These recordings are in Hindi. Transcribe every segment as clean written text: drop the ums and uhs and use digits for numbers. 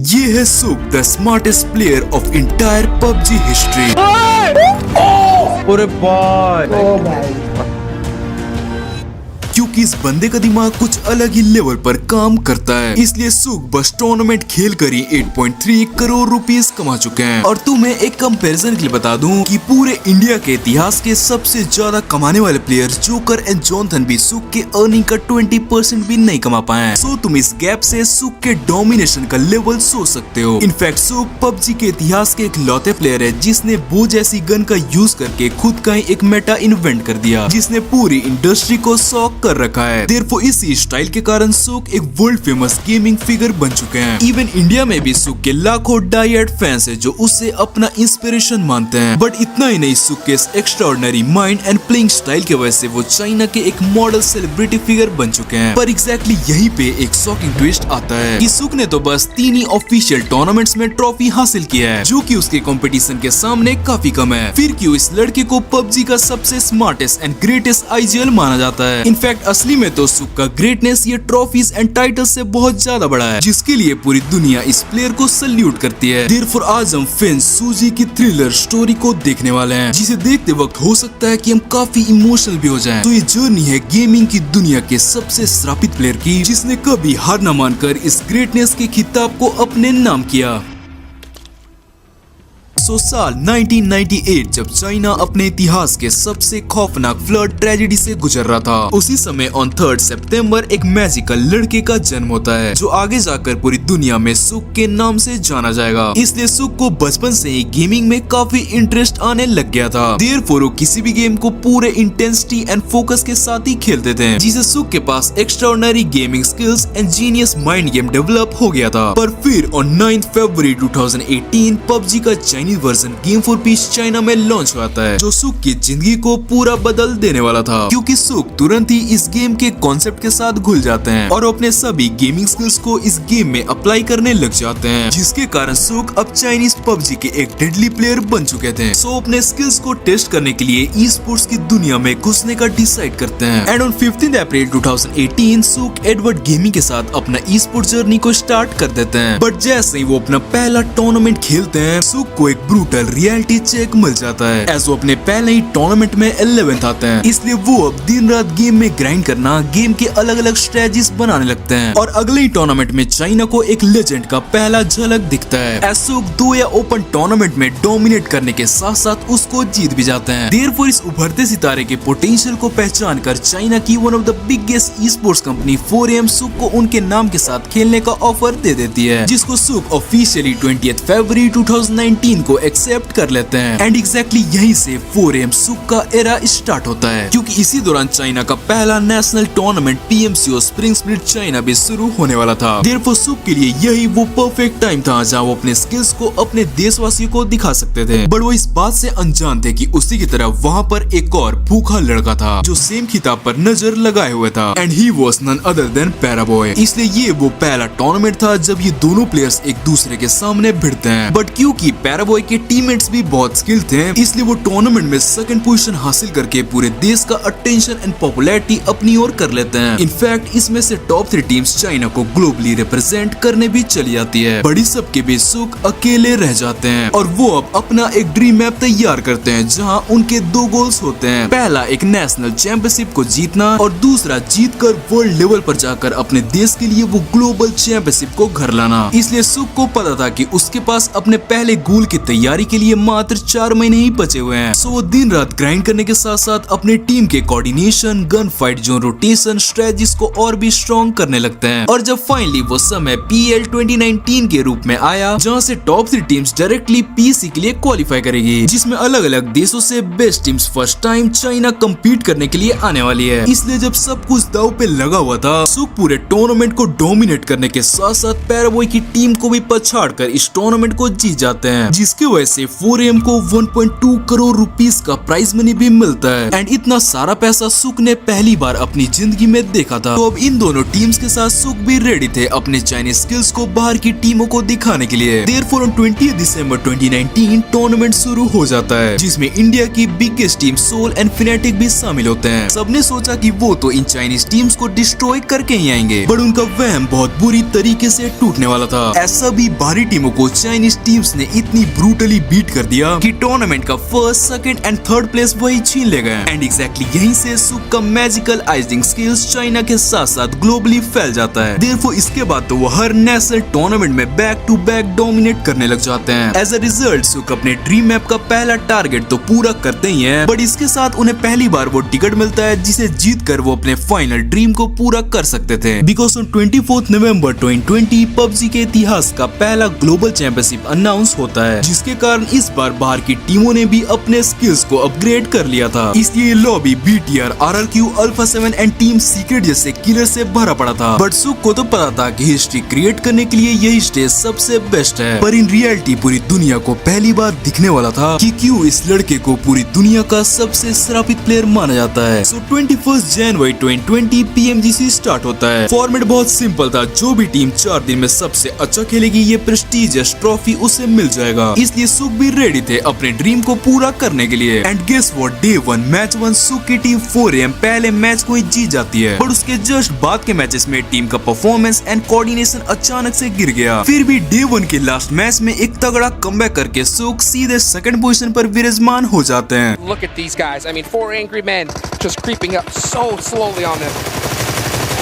ये है सुक, the smartest player of entire PUBG history. अरे भाई क्योंकि इस बंदे का दिमाग कुछ अलग ही लेवल पर काम करता है, इसलिए सुक बस टूर्नामेंट खेल कर ही 8.3 करोड़ रुपीस कमा चुके हैं। और तुम्हें एक कंपैरिजन के लिए बता दूं कि पूरे इंडिया के इतिहास के सबसे ज्यादा कमाने वाले प्लेयर जोकर एंड जॉनथन भी सुक के अर्निंग का 20% भी नहीं कमा पाए। सो तुम इस गैप से सुक के डोमिनेशन का लेवल सोच सकते हो। इनफैक्ट सुक पबजी के इतिहास के एक लौते प्लेयर है जिसने बो जैसी गन का यूज करके खुद का ही एक मेटा इन्वेंट कर दिया, जिसने पूरी इंडस्ट्री को शॉक कर रखा है। देयरफॉर इसी स्टाइल के कारण सुक एक वर्ल्ड फेमस गेमिंग फिगर बन चुके हैं। इवन इंडिया में भी सुक के लाखों डाई-हार्ड फैंस है जो उससे अपना इंस्पिरेशन मानते हैं। बट इतना ही नहीं, सुक के extraordinary mind and playing style की वजह से वो चाइना के एक मॉडल सेलिब्रिटी फिगर बन चुके हैं। पर एग्जैक्टली यहीं पे एक शॉकिंग ट्विस्ट आता है कि सुक ने तो बस 3 ही ऑफिशियल टूर्नामेंट्स में ट्रॉफी हासिल किया है, जो कि उसके कंपटीशन के सामने काफी कम है। फिर क्यों इस लड़के को पबजी का सबसे स्मार्टेस्ट एंड ग्रेटेस्ट आईजीएल माना जाता है। इनफैक्ट असली में तो सुक का ग्रेटनेस ये ट्रॉफीज एंड टाइटल से बहुत ज्यादा बड़ा है, जिसके लिए पूरी दुनिया इस प्लेयर को सल्यूट करती है। देयरफॉर आज हम फेंस सूजी की थ्रिलर स्टोरी को देखने वाले हैं, जिसे देखते वक्त हो सकता है कि हम काफी इमोशनल भी हो जाएं। तो ये जर्नी है गेमिंग की दुनिया के सबसे श्रापित प्लेयर की, जिसने कभी हार न मानकर इस ग्रेटनेस के खिताब को अपने नाम किया। साल 1998 जब चाइना अपने इतिहास के सबसे खौफनाक फ्लड ट्रेजेडी से गुजर रहा था, उसी समय ऑन 3 सितंबर एक मैजिकल लड़के का जन्म होता है, जो आगे जाकर पूरी दुनिया में सुक के नाम से जाना जाएगा। इसलिए सुक को बचपन से ही गेमिंग में काफी इंटरेस्ट आने लग गया था। देयरफॉर वो किसी भी गेम को पूरे इंटेंसिटी एंड फोकस के साथ ही खेलते थे, जिसे सुक के पास extraordinary gaming skills and genius mind game develop हो गया था। पर फिर ऑन 9 फरवरी 2018 पबजी का Chinese version Game for Peace China में लॉन्च हुआ है, जो सुक की जिंदगी को पूरा बदल देने वाला था। क्योंकि सुक तुरंत ही इस गेम के कॉन्सेप्ट के साथ घुल जाते हैं और अपने सभी गेमिंग स्किल्स को इस गेम में अप्लाई करने लग जाते हैं, जिसके कारण सुक अब चाइनीज पबजी के एक डेडली प्लेयर बन चुके थे। सो अपने स्किल्स को टेस्ट करने के लिए ई स्पोर्ट्स की दुनिया में घुसने का डिसाइड करते हैं। एंड ऑन 15 अप्रैल 2018 सुक एडवर्ड गेमिंग के साथ अपना ई स्पोर्ट्स जर्नी को स्टार्ट कर देते हैं। बट जैसे ही वो अपना पहला टूर्नामेंट खेलते हैं, सुक को एक ब्रूटल रियलिटी चेक मिल जाता है, एज वो अपने पहले ही टूर्नामेंट में 11th आते हैं। इसलिए वो अब दिन रात गेम में ग्राइंड करना, गेम के अलग अलग स्ट्रेटजीज बनाने लगते हैं। और अगले ही टूर्नामेंट में चाइना को एक लेजेंड का पहला झलक दिखता है। एसुक 2 या ओपन टूर्नामेंट में डोमिनेट करने के साथ साथ उसको जीत भी जाते हैं। देयरफॉर इस उभरते सितारे के पोटेंशियल को पहचान कर चाइना की one of the biggest e sports company 4AM सुक को उनके नाम के साथ खेलने का ऑफर दे देती है, जिसको सुक ऑफिशियली 20 फरवरी 2019 को एक्सेप्ट कर लेते हैं। एंड एग्जैक्टली यहीं से 4AM सुक का एरा स्टार्ट होता है, क्योंकि इसी दौरान चाइना का पहला national tournament PMCO spring split China भी शुरू होने वाला था। देयरफॉर सुक के लिए यही वो परफेक्ट टाइम था जहां वो अपने स्किल्स को अपने देशवासियों को दिखा सकते थे। बट वो इस बात से अनजान थे कि उसी की तरह वहाँ पर एक और भूखा लड़का था जो सेम खिताब पर नजर लगाए हुए था, and he was none other than Paraboy. इसलिए ये वो पहला टूर्नामेंट था जब ये दोनों प्लेयर्स एक दूसरे के सामने भिड़ते हैं। बट क्योंकि पैराबॉय के टीममेट्स भी बहुत स्किल थे, इसलिए वो टूर्नामेंट में सेकंड पोजीशन हासिल करके पूरे देश का अटेंशन एंड पॉपुलैरिटी अपनी ओर कर लेते हैं। इनफैक्ट इसमें से टॉप 3 टीम्स चाइना को ग्लोबली रिप्रेजेंट करने भी चली जाती है। बड़ी सबके भी सुक अकेले रह जाते हैं और वो अब अपना एक ड्रीम मैप तैयार करते हैं, जहां उनके 2 गोल्स होते हैं। पहला एक नेशनल चैंपियनशिप को जीतना और दूसरा जीतकर वर्ल्ड लेवल पर जाकर अपने देश के लिए वो ग्लोबल चैंपियनशिप को घर लाना। इसलिए सुक को पता था कि उसके पास अपने पहले गोल की तैयारी के लिए मात्र 4 महीने ही बचे हुए हैं। सो वो दिन रात ग्राइंड करने के साथ साथ अपने टीम के coordination, gun fight zone rotation, strategies को और भी स्ट्रॉन्ग करने लगते हैं। और जब फाइनली वो समय PL 2019 के रूप में आया, जहां से टॉप 3 टीम्स डायरेक्टली PC के लिए क्वालिफाई करेगी, जिसमें अलग अलग देशों से best teams first time China compete करने के लिए आने वाली है। इसलिए जब सब कुछ दाव पे लगा हुआ था, सुक पूरे टूर्नामेंट को डोमिनेट करने के साथ साथ पैराबॉय की टीम को भी पछाड़ कर इस टूर्नामेंट को जीत जाते हैं, जिसके जिसकी वजह से 4AM को 1.2 करोड़ रुपीस का प्राइज मनी भी मिलता है। एंड इतना सारा पैसा सुक ने पहली बार अपनी जिंदगी में देखा था। तो अब इन दोनों टीम्स के साथ सुक भी रेडी थे अपने चाइनीज स्किल्स को बाहर की टीमों को दिखाने के लिए। देयरफॉर ऑन 20 दिसंबर 2019 टूर्नामेंट शुरू हो जाता है, जिसमें इंडिया की biggest team Soul and Fnatic भी शामिल होते हैं। सबने सोचा कि वो तो इन चाइनीज टीम्स को डिस्ट्रॉय करके ही आएंगे, बट उनका वहम बहुत बुरी तरीके से टूटने वाला था। ऐसा भी बाहरी टीमों को चाइनीज टीम्स ने इतनी ब्रूटली बीट कर दिया कि टूर्नामेंट का first, second and third place वही छीन ले गए। एंड एग्जैक्टली यहीं से सुक का मैजिकल आइजिंग स्किल्स चाइना के साथ साथ ग्लोबली फैल जाता है। देयरफॉर इसके बाद तो वो हर नेशनल टूर्नामेंट में बैक टू बैक डोमिनेट करने लग जाते हैं। एज अ रिजल्ट सुक अपने ड्रीम मैप का पहला टारगेट तो पूरा करते ही हैं, बट इसके साथ उन्हें पहली बार वो टिकट मिलता है जिसे जीत कर वो अपने फाइनल ड्रीम को पूरा कर सकते थे। बिकॉज ऑन 24 नवंबर 2020 पबजी के इतिहास का पहला ग्लोबल चैंपियनशिप अनाउंस होता है, जिसके कारण इस बार बाहर की टीमों ने भी अपने स्किल्स को अपग्रेड कर लिया था। इसलिए lobby BTR, RRQ, alpha 7 and team secret जैसे किलर से भरा पड़ा था। बट सुक को तो पता था कि हिस्ट्री क्रिएट करने के लिए यही स्टेज सबसे बेस्ट है, पर इन रियलिटी पूरी दुनिया को पहली बार दिखने वाला था कि क्यों इस लड़के को पूरी दुनिया का सबसे श्रापित प्लेयर माना जाता है। सो 21 जनवरी 2020 PMGC स्टार्ट होता है। फॉर्मेट बहुत सिंपल था, जो भी टीम 4 दिन में सबसे अच्छा खेलेगी ये प्रेस्टीजियस ट्रॉफी उसे मिल जाएगा। इसलिए सुक भी रेडी थे अपने ड्रीम को पूरा करने के लिए। And guess what, day 1 match 1 सुक की टीम 4AM पहले मैच को ही जीत जाती है, पर उसके जस्ट बाद के मैचेस में टीम का परफॉर्मेंस एंड कोऑर्डिनेशन अचानक से गिर गया। फिर भी डे 1 के लास्ट मैच में एक तगड़ा कमबैक करके सुक सीधे सेकंड पोजीशन पर विराजमान हो जाते हैं। Look at these guys. I mean, 4 angry men just creeping up so slowly on them.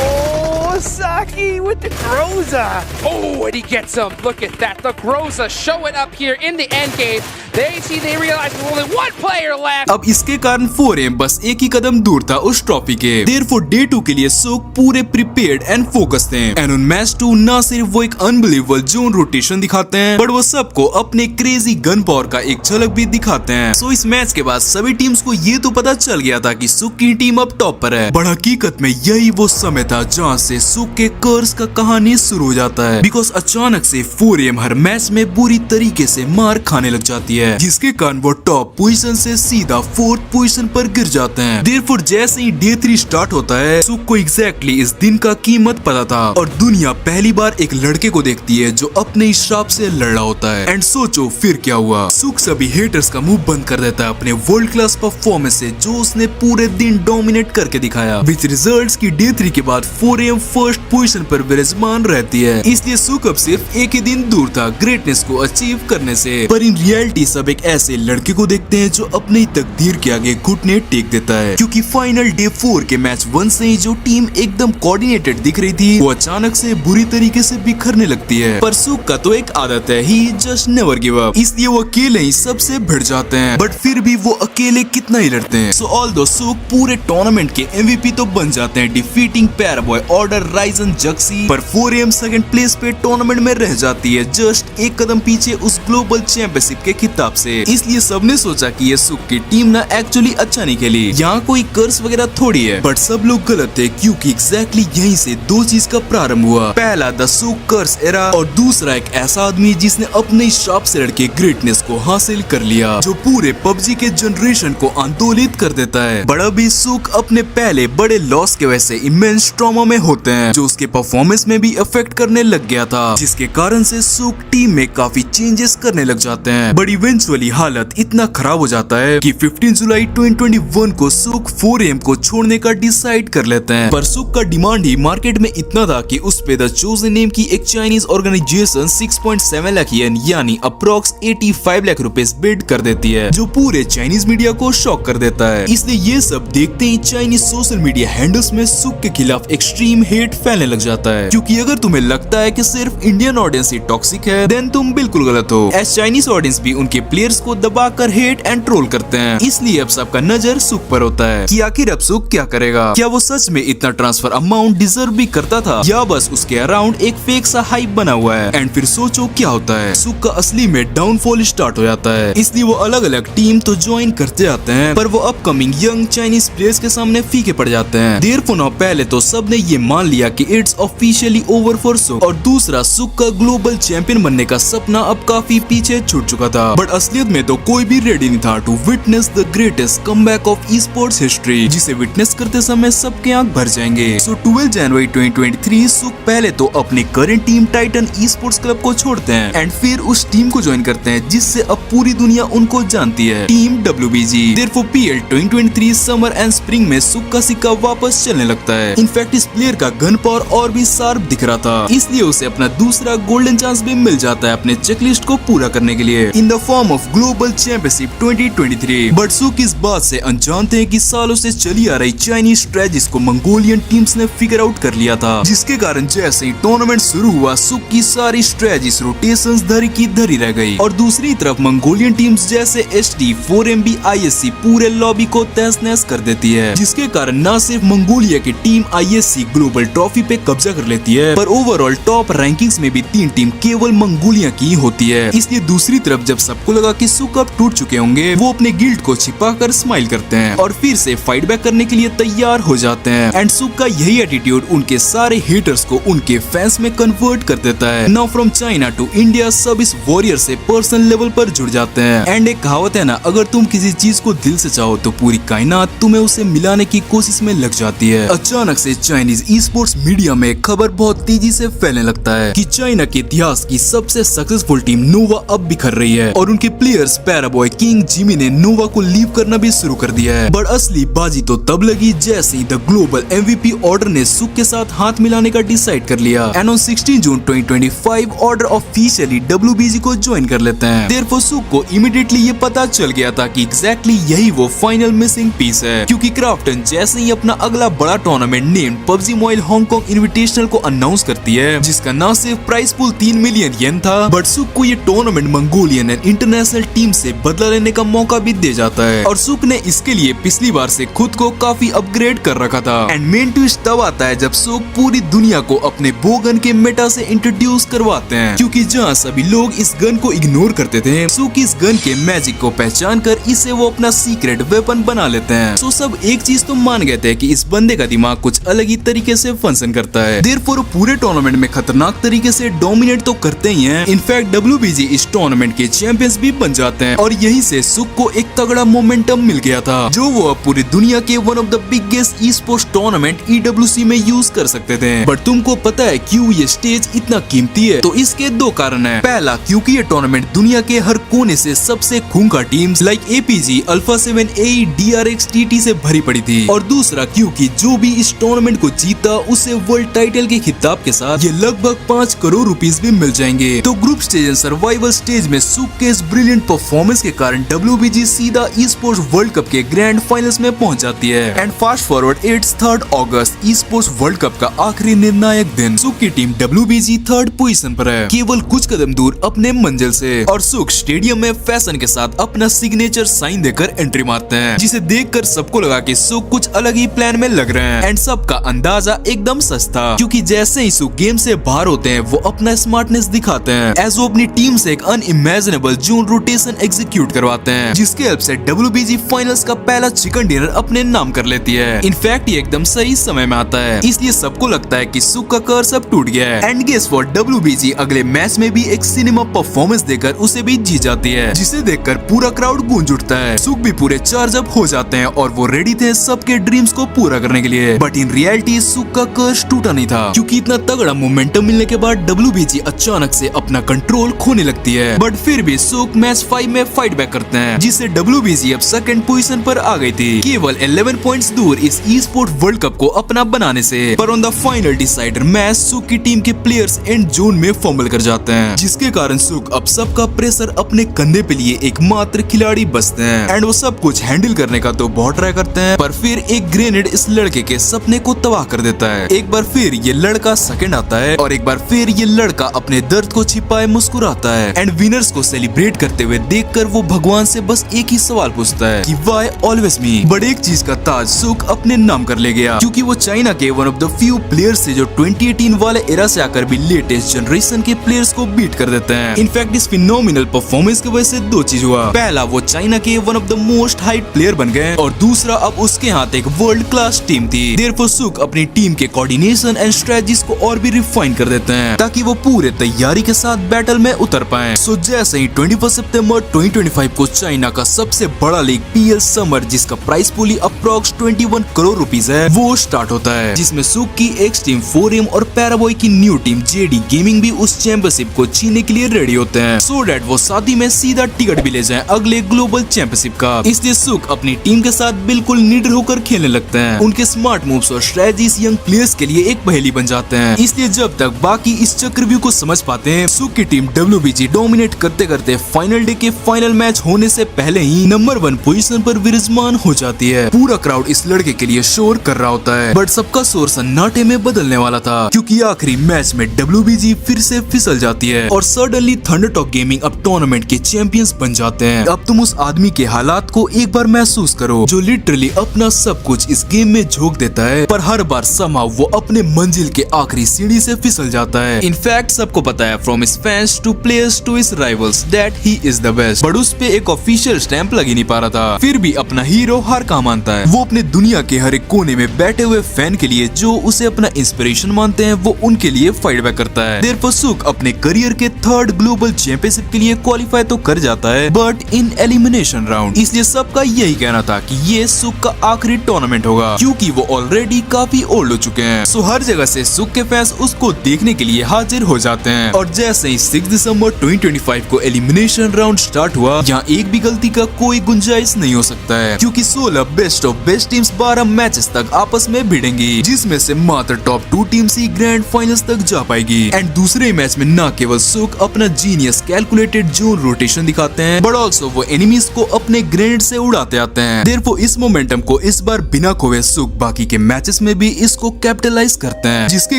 Oh, Saki with the Groza. Oh, and he gets him. Look at that. The Groza showing up here in the end game. They realize there's only one player left. अब इसके कारण 4AM बस एक ही कदम दूर था उस ट्रॉफी के। देयरफॉर डे 2 के लिए सुक पूरे प्रिपेयर्ड एंड फोकस थे। एंड ऑन मैच 2 ना सिर्फ वो एक अनबिलीवेबल जोन रोटेशन दिखाते हैं, बट वो सबको अपने क्रेजी गन पावर का एक झलक भी दिखाते हैं। सो इस मैच के बाद सभी टीम्स को ये तो पता चल गया था कि सुक की टीम अब टॉप पर है, बट हकीकत में यही वो समय था जहाँ से सुक के कर्स का कहानी शुरू हो जाता है। बिकॉज अचानक से 4AM हर मैच में बुरी तरीके से मार खाने लग जाती है, जिसके कारण वो टॉप पोजीशन से सीधा 4th पोजीशन पर गिर जाते हैं। देयरफॉर जैसे ही डे 3 स्टार्ट होता है, सुक को एग्जैक्टली इस दिन का कीमत पता था और दुनिया पहली बार एक लड़के को देखती है जो अपने ही श्राप से लड़ रहा होता है। एंड सोचो फिर क्या हुआ, सुक सभी हेटर्स का मुंह बंद कर देता है अपने वर्ल्ड क्लास परफॉर्मेंस से जो उसने पूरे दिन डोमिनेट करके दिखाया, विच रिजल्ट्स की डे 3 के बाद 4AM फर्स्ट पोजीशन पर विराजमान रहती है। इसलिए सुक अब सिर्फ एक ही दिन दूर था ग्रेटनेस को अचीव करने से, पर इन रियलिटी सब एक ऐसे लड़के को देखते हैं जो अपनी तकदीर के आगे घुटने टेक देता है, क्योंकि फाइनल डे 4 के मैच 1 से ही जो टीम एकदम कोऑर्डिनेटेड दिख रही थी वो अचानक से बुरी तरीके से बिखरने लगती है। पर सुक का तो एक आदत है ही जस्ट नेवर गिव अप, इसलिए वो अकेले ही सबसे भिड़ जाते हैं, बट फिर भी वो अकेले कितना ही लड़ते हैं। सो ऑल्दो सुक पूरे टूर्नामेंट के MVP तो बन जाते हैं डिफीटिंग पैराबॉय ऑर्डर राइजन जक्सी, पर 4AM सेकंड प्लेस पे टूर्नामेंट में रह जाती है जस्ट एक कदम पीछे उस ग्लोबल चैंपियनशिप के खिताब से। इसलिए सबने सोचा कि ये सुक की टीम ना एक्चुअली अच्छा नहीं खेली, यहाँ कोई कर्स वगैरह थोड़ी है, बट सब लोग गलत थे क्योंकि एग्जैक्टली यहीं से दो चीज का प्रारंभ हुआ। पहला द सुक कर्स एरा और दूसरा एक ऐसा आदमी जिसने अपने श्राप से लड़के ग्रेटनेस को हासिल कर लिया जो पूरे पबजी के जनरेशन को आंदोलित कर देता है। बड़ा भी सुक अपने पहले बड़े लॉस के वजह से इमेंस ट्रॉमा में होते हैं जो उसके परफॉर्मेंस में भी अफेक्ट करने लग गया था, जिसके कारण से सुक टीम में काफी चेंजेस करने लग जाते हैं। बट इवेंचुअली हालत इतना खराब हो जाता है कि 15 जुलाई 2021 को सुक 4AM को छोड़ने का डिसाइड कर लेते हैं। पर सुक का डिमांड ही मार्केट में इतना था कि उस पे द चोजन नेम की एक चाइनीज ऑर्गेनाइजेशन 6.7 लाख येन यानी अप्रॉक्स 85 लाख रुपीस बिड कर देती है, जो पूरे चाइनीज मीडिया को शॉक कर देता है। इसलिए ये सब देखते ही चाइनीज सोशल मीडिया हैंडल्स में सुक के खिलाफ एक्सट्रीम हेट फैलने लग जाता है, क्योंकि अगर तुम्हें लगता है कि सिर्फ इंडियन ऑडियंस ही टॉक्सिक है देन तुम बिल्कुल गलत हो। एज चाइनीज ऑडियंस भी उनके प्लेयर्स को दबाकर हेट एंड ट्रोल करते हैं। इसलिए अब सबका नजर सुक पर होता है कि आखिर अब सुक क्या करेगा, क्या वो सच में इतना ट्रांसफर अमाउंट डिजर्व भी करता था या बस उसके अराउंड एक फेक सा हाइप बना हुआ है। एंड फिर सोचो क्या होता है, सुक का असली में डाउनफॉल स्टार्ट हो जाता है। इसलिए वो अलग अलग टीम तो ज्वाइन कर करते आते हैं, पर वो अपकमिंग यंग चाइनीज प्लेयर्स के सामने फीके पड़ जाते हैं। देयरफॉर नाउ पहले तो सबने ये मान लिया कि इट्स ऑफिशियली ओवर फॉर सुक, और दूसरा सुक का ग्लोबल चैंपियन बनने का सपना अब काफी पीछे छूट चुका था। बट असलियत में तो कोई भी रेडी नहीं था to witness the greatest comeback of esports history, जिसे विटनेस करते समय सबके आंख भर जाएंगे। सो 12 जनवरी 2023 सुक पहले तो अपनी current team Titan e sports club को छोड़ते हैं एंड फिर उस टीम को ज्वाइन करते हैं जिससे अब पूरी दुनिया उनको जानती है, team WBG। Therefore PL 2023 summer and spring में सुक का सिक्का वापस चलने लगता है। इनफैक्ट इस प्लेयर का गन पावर और भी शार्प दिख रहा था, इसलिए उसे अपना दूसरा गोल्डन चांस भी मिल जाता है अपने चेकलिस्ट को पूरा करने के लिए in the form of global championship 2023। But सुक इस बात से अनजान थे कि सालों से चली आ रही चाइनीज स्ट्रेटजीज को मंगोलियन टीम्स ने फिगर आउट कर लिया था, जिसके कारण जैसे ही टूर्नामेंट शुरू हुआ सुक की सारी स्ट्रेटजीज रोटेशंस धरी की धरी रह गई, और दूसरी तरफ मंगोलियन टीम्स जैसे HD 4MB ISC पूरे लॉबी को तहस नहस कर देती है, जिसके कारण न सिर्फ मंगोलिया की टीम ISC ग्लोबल ट्रॉफी पे कब्जा कर लेती है, पर ओवरऑल टॉप रैंकिंग्स में भी 3 टीम केवल मंगोलिया की होती है। इसलिए दूसरी तरफ जब सबको लगा कि सुक अब टूट चुके होंगे, वो अपने गिल्ड को छिपाकर स्माइल करते हैं और फिर से फाइट बैक करने के लिए तैयार हो जाते हैं। एंड सुक का यही एटीट्यूड उनके सारे हेटर्स को उनके फैंस में कन्वर्ट कर देता है। Now from China to India सब इस वॉरियर से पर्सनल लेवल पर जुड़ जाते हैं। एंड एक कहावत है ना, अगर तुम किसी चीज को दिल से चाहो तो पूरी कायनात तुम्हें उसे मिलाने की कोशिश में लग जाती है। अचानक से चाइनीज ई स्पोर्ट्स मीडिया में खबर बहुत तेजी से फैलने लगता है कि चाइना के इतिहास की सबसे सक्सेसफुल टीम नोवा अब बिखर रही है और उनके प्लेयर्स पैराबॉय किंग जिमी ने नोवा को लीव करना भी शुरू कर दिया है। बट असली बाजी तो तब लगी जैसे ही द ग्लोबल MVP ऑर्डर ने सुक के साथ हाथ मिलाने का डिसाइड कर लिया। And on 16 June 2025 order officially WBG को ज्वाइन कर लेते हैं। देयरफॉर सुक को इमीडिएटली ये पता चल गया था कि एग्जैक्टली यही वो फाइनल मिसिंग पीस है, क्योंकि क्राफ्टन जैसे ही अपना अगला बड़ा tournament named PUBG mobile Hong Kong invitational को अनाउंस करती है, जिसका न सिर्फ प्राइस पूल 3 मिलियन येन था, बट सुक को ये tournament Mongolian and international team से बदला लेने का मौका भी दे जाता है। और सुक ने इसके लिए पिछली बार से खुद को काफी अपग्रेड कर रखा था। एंड मेन ट्विस्ट तब आता है जब सुक पूरी दुनिया को अपने बोगन के मेटा से इंट्रोड्यूस करवाते हैं, क्योंकि जहाँ सभी लोग इस गन को इग्नोर करते थे, सुक इस गन के मैजिक को पहचान कर इसे वो अपना सीक्रेट वेपन बना लेते हैं। सो सब एक चीज तो मान गए थे कि इस बंदे का दिमाग कुछ अलग ही तरीके से फंक्शन करता है। देयरफॉर पूरे टूर्नामेंट में खतरनाक तरीके से डोमिनेट तो करते ही हैं। इनफैक्ट WBG इस टूर्नामेंट के चैंपियंस भी बन जाते हैं, और यहीं से सुक को एक तगड़ा मोमेंटम मिल गया था, जो वो अब पूरी दुनिया के one of the biggest e sports tournament EWC में यूज कर सकते थे। बट तुमको पता है क्यों ये स्टेज इतना कीमती है? तो इसके 2 कारण है। पहला, क्योंकि ये टूर्नामेंट दुनिया के हर कोने से सबसे खूंखार teams like APG, alpha 7, AE, DRX, TT से भरी पड़ी थी, और दूसरा क्योंकि जो भी इस टूर्नामेंट को जीता उसे वर्ल्ड टाइटल के खिताब के साथ ये लगभग 5 करोड़ रुपीस भी मिल जाएंगे। तो group stage and survival stage में सुक के इस ब्रिलियंट परफॉर्मेंस के कारण WBG सीधा ई स्पोर्ट्स वर्ल्ड कप के ग्रैंड फाइनल्स में पहुंच जाती है। And fast forward it's 3 August e sports world cup का आखिरी निर्णायक दिन। सुक की टीम WBG 3rd पोजीशन पर है, केवल कुछ कदम दूर अपने मंजिल से, और सुक स्टेडियम में फैशन के साथ अपना सिग्नेचर साइन देकर एंट्री मारते हैं, जिसे देखकर सबको लगा कि सुक कुछ अलग ही प्लान में लग रहे हैं। एंड सबका अंदाजा एकदम सच था, क्योंकि जैसे ही सुक गेम से बाहर होते हैं वो अपना स्मार्टनेस दिखाते हैं, एज वो अपनी टीम से एक अनइमेजिनेबल जोन रोटेशन एग्जीक्यूट करवाते हैं, जिसके हेल्प से WBG फाइनल्स का पहला चिकन डिनर अपने नाम कर लेती है। इनफैक्ट ये एकदम सही समय में आता है, इसलिए सबको लगता है कि सुक का कर्स अब टूट गया है। एंड गेस व्हाट, WBG अगले मैच में भी एक सिनेमा परफॉर्मेंस देकर उसे भी जीत जाती है, जिसे देखकर पूरा क्राउड गूंज उठता है। सुक भी पूरे चार्ज अप हो जाते हैं और वो रेडी थे सबके ड्रीम्स को पूरा करने के लिए। बट इन रियलिटी सुक का कर्स टूटा नहीं था, क्योंकि इतना तगड़ा मोमेंटम मिलने के बाद WBG अचानक से अपना कंट्रोल खोने लगती है। बट फिर भी सुक मैच 5 में फाइट बैक करते हैं, जिससे WBG अब 2nd पोजीशन पर आ गई थी, केवल 11 पॉइंट्स दूर इस ई स्पोर्ट वर्ल्ड कप को अपना बनाने से। पर on the final decider match सुक की टीम के प्लेयर्स एंड जोन में फंबल कर जाते हैं, जिसके कारण सुक अब सबका प्रेशर अपने कंधे पे लिए एकमात्र खिलाड़ी बचते हैं। एंड वो सब कुछ हैंडल करने का तो बहुत ट्राई करते हैं, पर फिर एक ग्रेनेड इस लड़के के सपने को तबाह कर देता है। एक बार फिर ये लड़का सेकंड आता है, और एक बार फिर ये लड़का अपने दर्द को छिपाए मुस्कुराता है। एंड विनर्स को सेलिब्रेट करते हुए देखकर वो भगवान से बस एक ही सवाल पूछता है कि व्हाई ऑलवेज मी। बट एक चीज का ताज सुक अपने नाम कर ले गया, क्योंकि वो चाइना के one of the few players थे जो 2018 वाले एरा से आकर भी लेटेस्ट जनरेशन के प्लेयर्स को बीट कर देते हैं। इनफैक्ट इस फिनोमिनल परफॉर्मेंस की वजह से 2 चीज हुआ। पहला, वो चाइना के one of the most height player बन गए और दूसरा अब उसके हाथ एक वर्ल्ड क्लास टीम थी। देयरफॉर सुक अपनी टीम के कोऑर्डिनेशन एंड स्ट्रेटजीज को और भी रिफाइन कर देते हैं ताकि वो पूरे तैयारी के साथ बैटल में उतर पाएं। सो जैसे ही 21 सितंबर 2025 को चाइना का सबसे बड़ा लीग PL समर, जिसका price pool approx 21 crore rupees है, वो स्टार्ट होता है, जिसमें सुक की एक्स टीम 4M और पैराबॉय की न्यू टीम JD गेमिंग भी उस चैंपियनशिप को छीनने के लिए रेडी होते हैं, सो दैट वो साथ ही में सीधा टिकट भी ले जाएं अगले ग्लोबल चैंपियनशिप का। इसलिए सुक अपनी टीम के साथ बिल्कुल निडर होकर खेलने लगते हैं। उनके स्मार्ट मूव्स और स्ट्रेटजीज यंग प्लेयर्स के लिए एक पहेली बन जाते हैं। इसलिए जब तक बाकी इस चक्रव्यूह को समझ पाते हैं, सुक की टीम WBG डोमिनेट करते करते फाइनल डे के फाइनल मैच होने से पहले ही नंबर 1 पोजीशन पर विराजमान हो जाती है। पूरा क्राउड इस लड़के के लिए शोर कर रहा होता है, बट सबका शोर सन्नाटे में बदलने वाला था क्योंकि आखिरी मैच में WBG फिर से फिसल जाती है और सडनली थंडरटॉक गेमिंग अब टूर्नामेंट के चैंपियंस बन जाते हैं। अब तुम उस आदमी के हालात को एक बार महसूस करो जो लिटरली अपना सब कुछ इस गेम में झोंक देता है, पर हर बार समहाउ वो अपने मंजिल के आखिरी सीढ़ी से फिसल जाता है। इनफैक्ट सबको पता है from his fans to players to his rivals that he is the best, but उस पे एक ऑफिशियल स्टैंप लग ही नहीं पा रहा था। फिर भी अपना हीरो हार का मानता है। वो अपने दुनिया के हर एक कोने में बैठे हुए फैन के लिए जो उसे अपना इंस्पिरेशन मानते हैं, वो उनके लिए फाइट बैक करता है। देयरफॉर सुक अपने करियर के 3rd ग्लोबल चैंपियनशिप के लिए क्वालिफाई तो कर जाता है, बट इन एलिमिनेशन राउंड। इसलिए सबका यही कहना था कि ये सुक का आखिरी टूर्नामेंट होगा क्योंकि वो ऑलरेडी काफी ओल्ड हो चुके हैं। सो हर जगह से सुक के फैंस उसको देखने के लिए हाजिर हो जाते हैं और जैसे ही 6 दिसंबर 2025 को एलिमिनेशन राउंड स्टार्ट हुआ, यहाँ एक भी गलती का कोई गुंजाइश नहीं हो सकता है क्योंकि 16 best of best teams 12 matches तक आपस में भिड़ेंगी, जिसमें से मात्र टॉप 2 टीम्स ही ग्रैंड फाइनल्स तक जा पाएगी। एंड दूसरे मैच में न केवल सुक अपना जीनियस कैलकुलेटेड जोन रोटेशन दिखाते हैं, बट ऑल्सो वो एनिमीज को अपने ग्रेनेड से उड़ाते आते हैं। देयरफॉर इस मोमेंटम को इस बार बिना खोए सुक बाकी के मैचेस में भी इसको कैपिटलाइज करते हैं, जिसके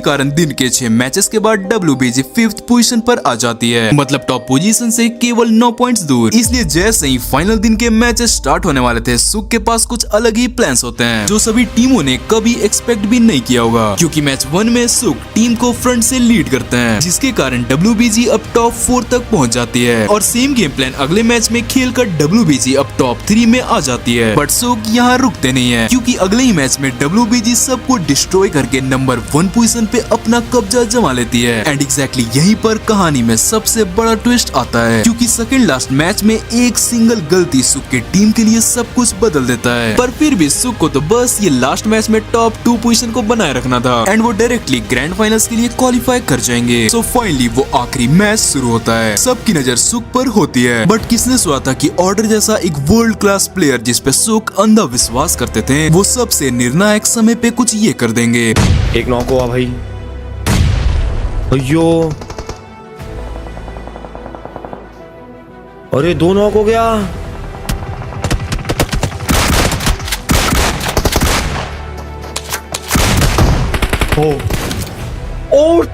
कारण दिन के 6 मैचेस के बाद WBG 5th पोजीशन पर आ जाती है, मतलब टॉप पोजीशन से केवल 9 पॉइंट्स दूर। इसलिए जैसे ही फाइनल दिन के मैचेस स्टार्ट होने वाले थे, सुक के पास कुछ अलग ही प्लान्स होते हैं जो सभी टीमों ने कभी एक्सपेक्ट भी नहीं किया होगा, क्योंकि मैच 1 में सुक टीम को फ्रंट से लीड करते हैं, जिसके कारण WBG अब टॉप 4 तक पहुंच जाती है और सेम गेम प्लान अगले मैच में खेलकर WBG अब टॉप 3 में आ जाती है। बट सुक यहाँ रुकते नहीं है क्योंकि अगले ही मैच में WBG सबको डिस्ट्रॉय करके नंबर 1 पोजीशन पे अपना कब्जा जमा लेती है। एंड एग्जैक्टली यहीं पर कहानी में सबसे बड़ा ट्विस्ट आता है क्योंकि सेकंड लास्ट मैच में एक सिंगल गलती सुक के टीम के लिए सब कुछ बदल देता है, पर फिर भी सुक को तो बस ये लास्ट मैच में टॉप 2 पोजीशन को बनाए रखना था एंड वो डायरेक्टली ग्रैंड फाइनल्स के लिए क्वालिफाई कर जाएंगे। सो फाइनली वो आखिरी मैच शुरू होता है। सबकी नजर सुक पर होती है, बट किसने सोचा था कि ऑर्डर जैसा एक वर्ल्ड क्लास प्लेयर जिस पे सुक अंधा विश्वास करते थे, वो सबसे निर्णायक समय पे कुछ ये कर देंगे। एक नॉक हुआ भाई। अयो, अरे 2 नॉक हो गया। Oh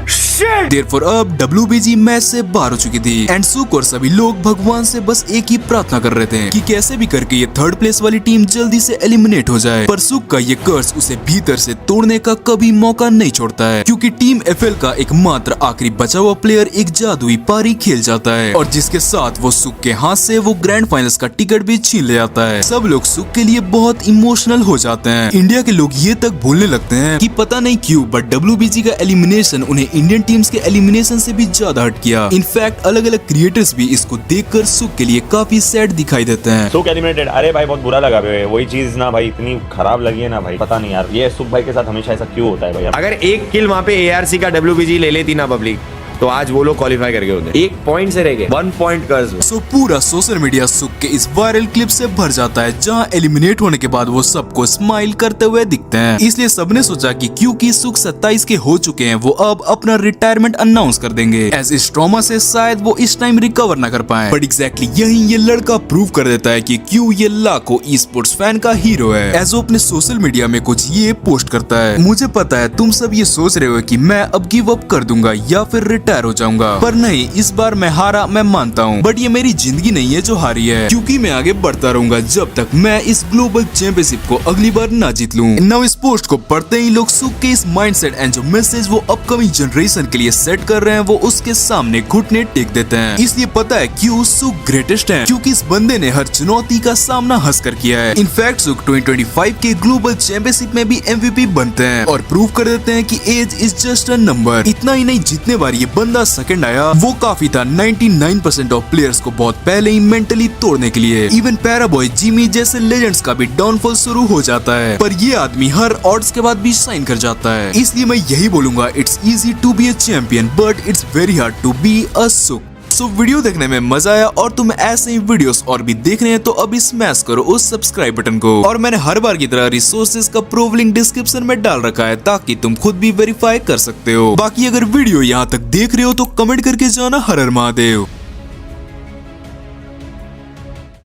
shit. देयरफॉर अब WBG मैच से बाहर हो चुकी थी एंड सुक और सभी लोग भगवान से बस एक ही प्रार्थना कर रहे थे कि कैसे भी करके ये 3rd प्लेस वाली टीम जल्दी से एलिमिनेट हो जाए। पर सुक का ये कर्स उसे भीतर से तोड़ने का कभी मौका नहीं छोड़ता है क्योंकि टीम FL का एकमात्र आखिरी बचा हुआ प्लेयर एक जादुई पारी खेल जाता है और जिसके साथ वो सुक के हाथ से वो ग्रैंड फाइनल्स का टिकट भी छीन ले जाता है। सब लोग सुक के लिए बहुत इमोशनल हो जाते हैं। इंडिया के लोग ये तक भूलने लगते हैं कि पता नहीं क्यों, बट WBG का एलिमिनेशन उन्हें इंडियन टीम्स के एलिमिनेशन से भी ज्यादा हट किया। इनफैक्ट अलग अलग क्रिएटर्स भी इसको देखकर सुक के लिए काफी सैड दिखाई देते हैं। सुक एलिमिनेटेड, अरे भाई बहुत बुरा लगा भाई, वही चीज ना भाई इतनी खराब लगी है ना भाई, पता नहीं यार ये सुक भाई के साथ हमेशा ऐसा क्यों होता है भाई। अगर एक किल वहाँ पे ARC का WBG ले लेती ना पब्लिक, तो आज वो लोग क्वालिफाई करके होते। 1 पॉइंट से रह गए, 1 पॉइंट कर्ज। सो पूरा सोशल मीडिया सुक के इस वायरल क्लिप से भर जाता है जहां एलिमिनेट होने के बाद वो सबको स्माइल करते हुए दिखते हैं। इसलिए सबने सोचा कि क्योंकि सुक 27 के हो चुके हैं, वो अब अपना रिटायरमेंट अनाउंस कर देंगे एज इस ट्रॉमा से शायद वो इस टाइम रिकवर ना कर पाए। बट एग्जैक्टली यही ये लड़का प्रूव कर देता है कि क्यों ये लाखों ई स्पोर्ट्स फैन का हीरो है। एज वो अपने सोशल मीडिया में कुछ ये पोस्ट करता है। मुझे पता है तुम सब ये सोच रहे हो कि मैं अब गिव अप कर दूंगा या फिर रिटायर हो जाऊंगा। पर नहीं, इस बार मैं हारा, मैं मानता हूँ, बट ये मेरी जिंदगी नहीं है जो हारी है, क्योंकि मैं आगे बढ़ता रहूंगा जब तक मैं इस ग्लोबल चैंपियनशिप को अगली बार ना जीत लूं। नाउ इस पोस्ट को पढ़ते ही लोग सुख के इस माइंडसेट एंड जो मैसेज वो अपकमिंग जनरेशन के लिए सेट कर रहे हैं वो उसके सामने घुटने टेक देते हैं। इसलिए पता है क्यों सुख ग्रेटेस्ट है, क्योंकि इस बंदे ने हर चुनौती का सामना हंसकर किया है। इनफैक्ट सुख 2025 के ग्लोबल चैंपियनशिप में भी MVP बनते हैं और प्रूव कर देते हैं कि age is just a number. इतना ही नहीं, जितने बार ये बंदा सेकंड आया वो काफी था 99% ऑफ प्लेयर्स को बहुत पहले ही मेंटली तोड़ने के लिए। इवन पैराबॉय, जिमी जैसे लेजेंड्स का भी डाउनफॉल शुरू हो जाता है, पर ये आदमी हर ऑड्स के बाद भी साइन कर जाता है। इसलिए मैं यही बोलूंगा, it's easy to be a champion but it's very hard to be a सुख। सो वीडियो देखने में मजा आया और तुम ऐसे ही वीडियोस और भी देखने हैं तो अभी स्मैश करो उस सब्सक्राइब बटन को। और मैंने हर बार की तरह रिसोर्सेज का प्रूफ लिंक डिस्क्रिप्शन में डाल रखा है ताकि तुम खुद भी वेरीफाई कर सकते हो। बाकी अगर वीडियो यहाँ तक देख रहे हो तो कमेंट करके जाना हर हर महादेव।